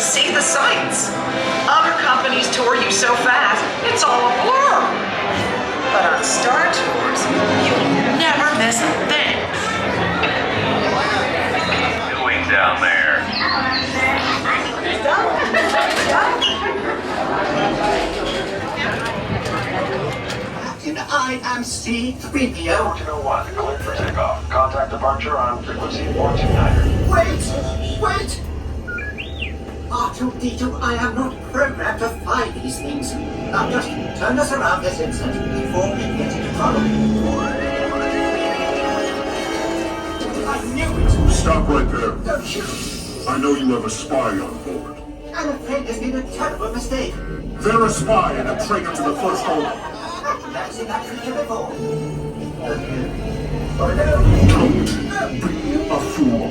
see the sights. Other companies tour you so fast, it's all a blur. But on Star Tours, you'll never miss a thing. Doing down there. Captain, I am C-3PO. 1401, cleared for takeoff. Contact departure on frequency 429. Wait! R2-D2, I am not programmed to find these things. Now just turn us around this instant before we get into trouble. I knew it! Stop right there. Don't shoot! I know you have a spy on board. I'm afraid there's been a terrible mistake. They're a spy and a traitor to the First Order. I've never seen that creature before. Don't be a fool.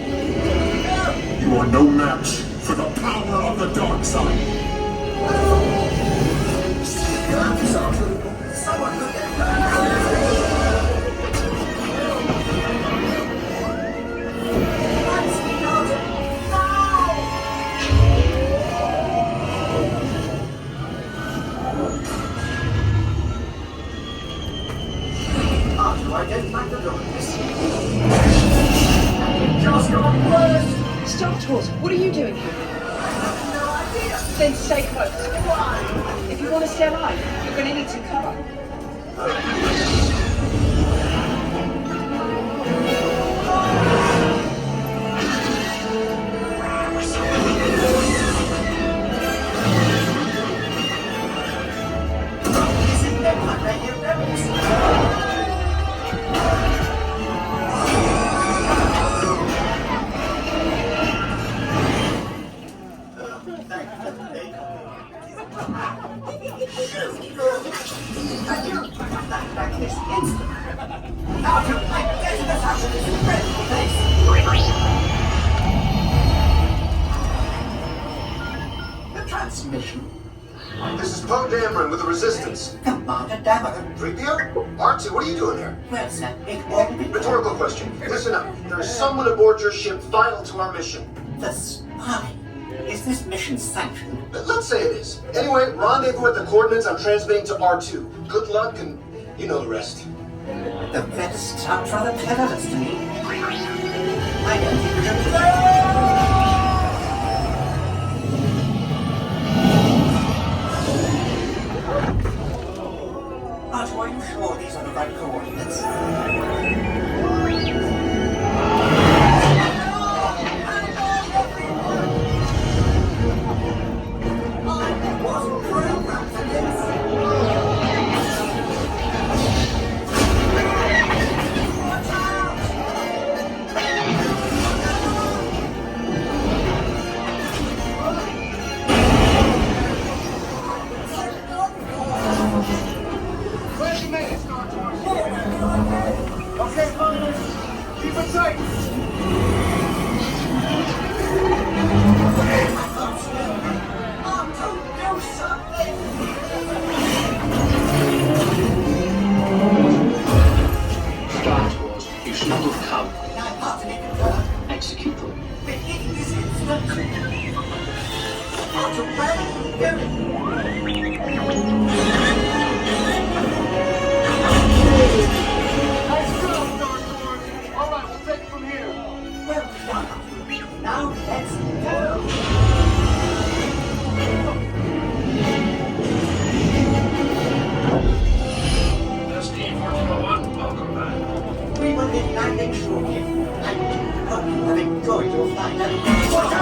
You are no match for the power of the dark side. Someone look at I don't like the look of this. Just got worse. Star Tours, what are you doing here? I have no idea. Then stay close. Why? If you want to stay alive, you're going to need some cover. Is it never like radio rebels? The transmission. This is Poe Dameron with the Resistance. Commander Dameron. 3PO? R2, what are you doing here? Where's that big orbiting? Rhetorical question. Listen up. There is someone aboard your ship vital to our mission. The spy. Is this mission sanctioned? Let's say it is. Anyway, rendezvous at the coordinates I'm transmitting to R2. Good luck, and you know the rest. The vets sounds rather perilous to me. I don't think we should... Arthur, are you sure these are the right coordinates? I wasn't programmed for this. Watch out! Glad you made it, Star Tours. Okay, fine. Keep it tight. Star Tours, you should not have come. Execute them. Nice job, Star Tours. All right, we'll take it from here. Well done. Now let's go. Steve 1401, welcome back. We will be landing shortly. I hope you have enjoyed your flight. Watch out!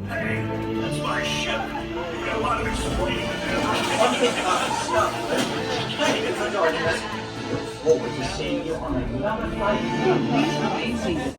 Hey, that's my ship. You got a lot of explaining to do. Thank you for joining us. Look forward to seeing you on another flight.